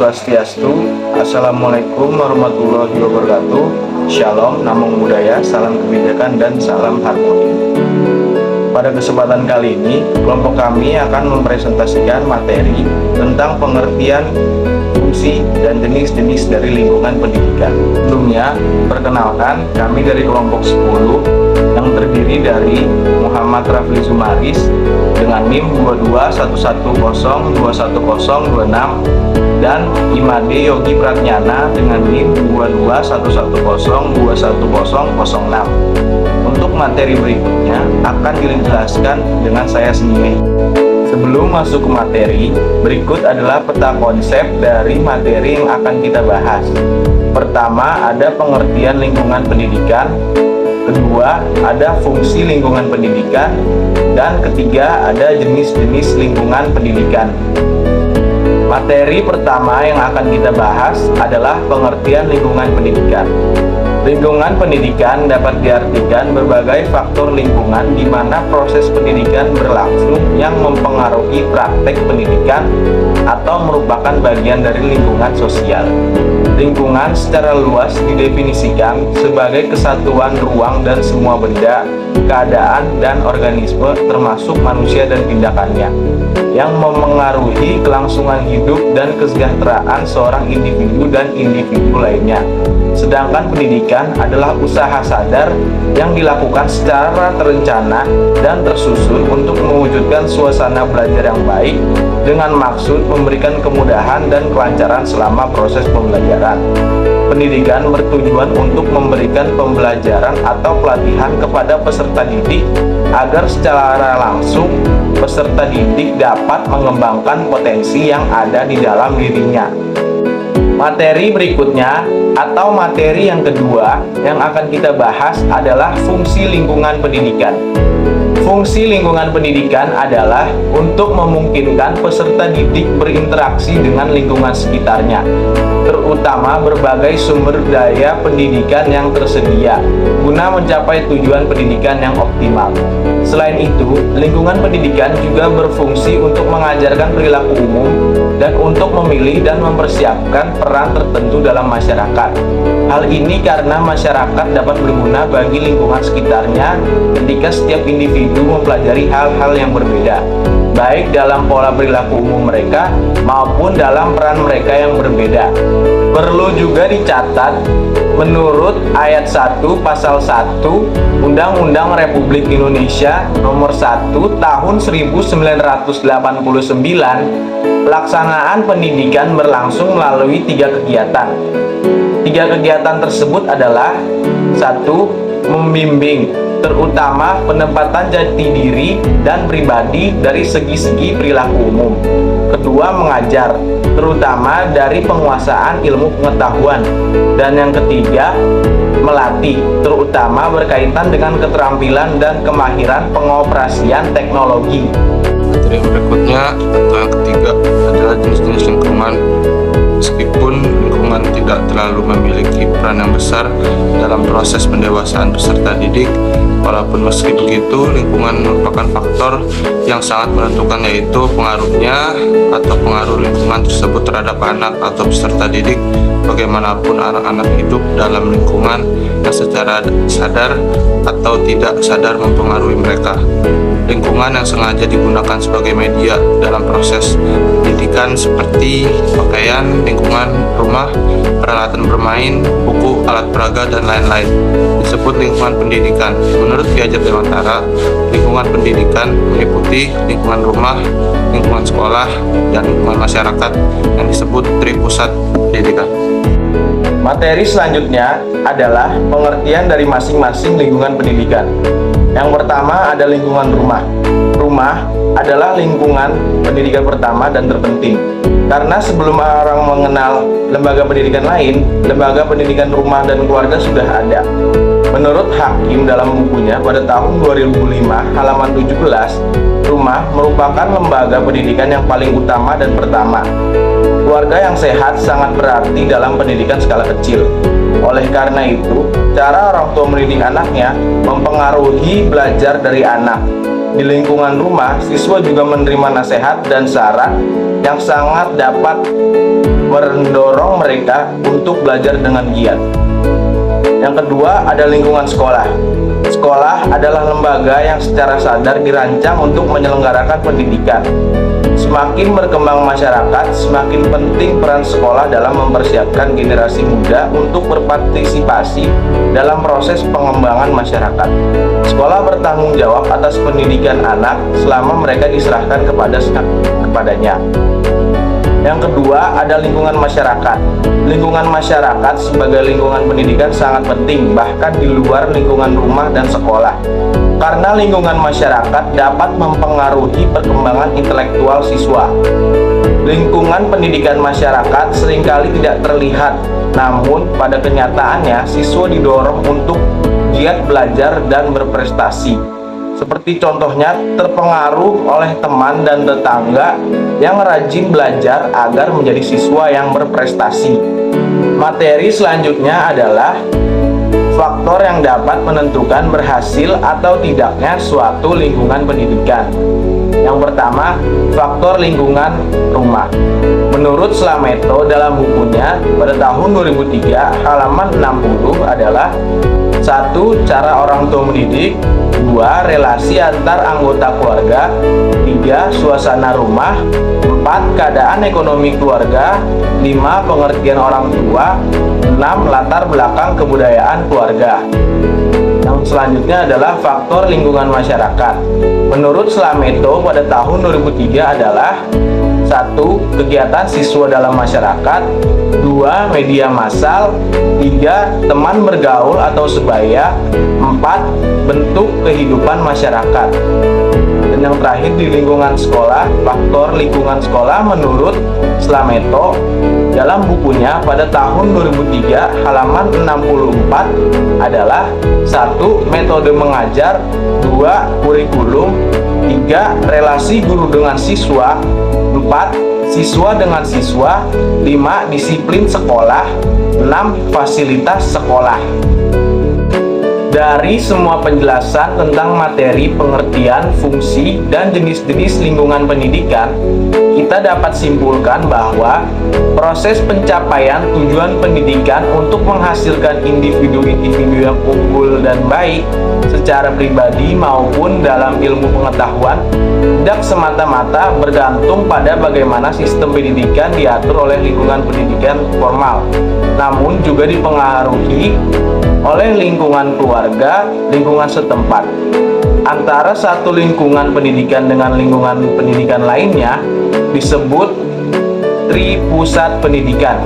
Swastiastu. Assalamualaikum warahmatullahi wabarakatuh. Shalom, namo buddhaya, salam kebijakan dan salam harmoni. Pada kesempatan kali ini, kelompok kami akan mempresentasikan materi tentang pengertian, fungsi, dan jenis-jenis dari lingkungan pendidikan. Sebelumnya, perkenalkan, kami dari kelompok 10 yang terdiri dari Muhammad Rafli Zumaris dengan NIM 2211021026 dan Imade Yogi Pratnyana dengan NIM 2211021006. Untuk materi berikutnya akan dijelaskan dengan saya sendiri. Sebelum masuk ke materi, berikut adalah peta konsep dari materi yang akan kita bahas. Pertama, ada pengertian lingkungan pendidikan. Kedua, ada fungsi lingkungan pendidikan. Dan ketiga, ada jenis-jenis lingkungan pendidikan. Materi pertama yang akan kita bahas adalah pengertian lingkungan pendidikan. Lingkungan pendidikan dapat diartikan berbagai faktor lingkungan di mana proses pendidikan berlangsung yang mempengaruhi praktek pendidikan atau merupakan bagian dari lingkungan sosial. Lingkungan secara luas didefinisikan sebagai kesatuan ruang dan semua benda, keadaan, dan organisme termasuk manusia dan tindakannya yang memengaruhi kelangsungan hidup dan kesejahteraan seorang individu dan individu lainnya. Sedangkan pendidikan adalah usaha sadar yang dilakukan secara terencana dan tersusun untuk mewujudkan suasana belajar yang baik dengan maksud memberikan kemudahan dan kelancaran selama proses pembelajaran. Pendidikan bertujuan untuk memberikan pembelajaran atau pelatihan kepada peserta didik agar secara langsung peserta didik dapat mengembangkan potensi yang ada di dalam dirinya. Materi berikutnya atau materi yang kedua yang akan kita bahas adalah fungsi lingkungan pendidikan. Fungsi lingkungan pendidikan adalah untuk memungkinkan peserta didik berinteraksi dengan lingkungan sekitarnya, terutama berbagai sumber daya pendidikan yang tersedia, guna mencapai tujuan pendidikan yang optimal. Selain itu, lingkungan pendidikan juga berfungsi untuk mengajarkan perilaku umum dan untuk memilih dan mempersiapkan peran tertentu dalam masyarakat. Hal ini karena masyarakat dapat berguna bagi lingkungan sekitarnya ketika setiap individu mempelajari hal-hal yang berbeda, baik dalam pola perilaku umum mereka maupun dalam peran mereka yang berbeda. Perlu juga dicatat, menurut ayat 1 pasal 1 Undang-Undang Republik Indonesia Nomor 1 Tahun 1989, pelaksanaan pendidikan berlangsung melalui 3 kegiatan. 3 kegiatan tersebut adalah: 1. Membimbing, terutama penempatan jati diri dan pribadi dari segi-segi perilaku umum. Kedua, mengajar, terutama dari penguasaan ilmu pengetahuan. Dan yang ketiga, melatih, terutama berkaitan dengan keterampilan dan kemahiran pengoperasian teknologi. Materi berikutnya atau yang ketiga adalah jenis-jenis lingkungan. Meskipun lingkungan tidak terlalu memiliki peran yang besar dalam proses pendewasaan peserta didik, walaupun meski begitu, lingkungan merupakan faktor yang sangat menentukan, yaitu pengaruhnya atau pengaruh lingkungan tersebut terhadap anak atau peserta didik. Bagaimanapun anak-anak hidup dalam lingkungan yang secara sadar atau tidak sadar mempengaruhi mereka. Lingkungan yang sengaja digunakan sebagai media dalam proses pendidikan seperti pakaian, lingkungan rumah, peralatan bermain, buku, alat peraga, dan lain-lain disebut lingkungan pendidikan. Menurut Piaget Dewantara, lingkungan pendidikan meliputi lingkungan rumah, lingkungan sekolah, dan lingkungan masyarakat yang disebut tripusat pendidikan. Materi selanjutnya adalah pengertian dari masing-masing lingkungan pendidikan. Yang pertama ada lingkungan rumah. Rumah adalah lingkungan pendidikan pertama dan terpenting. Karena sebelum orang mengenal lembaga pendidikan lain, lembaga pendidikan rumah dan keluarga sudah ada. Menurut Hakim dalam bukunya pada tahun 2005 halaman 17, rumah merupakan lembaga pendidikan yang paling utama dan pertama. Keluarga yang sehat sangat berarti dalam pendidikan skala kecil. Oleh karena itu, cara orang tua mendidik anaknya mempengaruhi belajar dari anak. Di lingkungan rumah, siswa juga menerima nasihat dan saran yang sangat dapat mendorong mereka untuk belajar dengan giat. Yang kedua ada lingkungan sekolah. Sekolah adalah lembaga yang secara sadar dirancang untuk menyelenggarakan pendidikan. Semakin berkembang masyarakat, semakin penting peran sekolah dalam mempersiapkan generasi muda untuk berpartisipasi dalam proses pengembangan masyarakat. Sekolah bertanggung jawab atas pendidikan anak selama mereka diserahkan kepadanya. Yang kedua ada lingkungan masyarakat. Lingkungan masyarakat sebagai lingkungan pendidikan sangat penting, bahkan di luar lingkungan rumah dan sekolah. Karena lingkungan masyarakat dapat mempengaruhi perkembangan intelektual siswa. Lingkungan pendidikan masyarakat seringkali tidak terlihat, namun pada kenyataannya siswa didorong untuk giat belajar dan berprestasi. Seperti contohnya terpengaruh oleh teman dan tetangga yang rajin belajar agar menjadi siswa yang berprestasi. Materi selanjutnya adalah faktor yang dapat menentukan berhasil atau tidaknya suatu lingkungan pendidikan. Yang pertama, faktor lingkungan rumah. Menurut Slameto dalam bukunya pada tahun 2003 halaman 60 adalah 1. Cara orang tua mendidik, 2. Relasi antar anggota keluarga, 3. Suasana rumah, 4. Keadaan ekonomi keluarga, 5. Pengertian orang tua, 6. Latar belakang kebudayaan keluarga. Yang selanjutnya adalah faktor lingkungan masyarakat. Menurut Slameto pada tahun 2003 adalah 1. Kegiatan siswa dalam masyarakat, 2. Media massal, 3. Teman bergaul atau sebaya, 4. Bentuk kehidupan masyarakat. Dan yang terakhir di lingkungan sekolah, faktor lingkungan sekolah menurut Slameto dalam bukunya pada tahun 2003 halaman 64 adalah 1. Metode mengajar, 2. Kurikulum, 3. Relasi guru dengan siswa, 4. Siswa dengan siswa, 5. Disiplin sekolah, 6. Fasilitas sekolah. Dari semua penjelasan tentang materi, pengertian, fungsi, dan jenis-jenis lingkungan pendidikan, kita dapat simpulkan bahwa proses pencapaian tujuan pendidikan untuk menghasilkan individu-individu yang unggul dan baik secara pribadi maupun dalam ilmu pengetahuan tidak semata-mata bergantung pada bagaimana sistem pendidikan diatur oleh lingkungan pendidikan formal, namun juga dipengaruhi oleh lingkungan keluarga, lingkungan setempat. Antara satu lingkungan pendidikan dengan lingkungan pendidikan lainnya disebut tripusat pendidikan.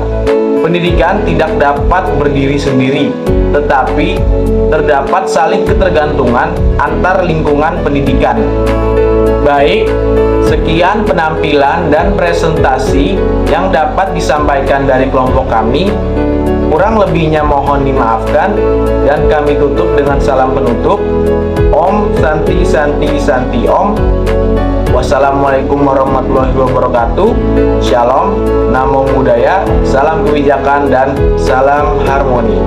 Pendidikan tidak dapat berdiri sendiri, tetapi terdapat saling ketergantungan antar lingkungan pendidikan. Baik, sekian penampilan dan presentasi yang dapat disampaikan dari kelompok kami. Kurang lebihnya mohon dimaafkan, dan kami tutup dengan salam penutup. Om Santi Santi Santi Om. Wassalamualaikum warahmatullahi wabarakatuh. Shalom, Namo Buddhaya, salam kebijakan dan salam harmoni.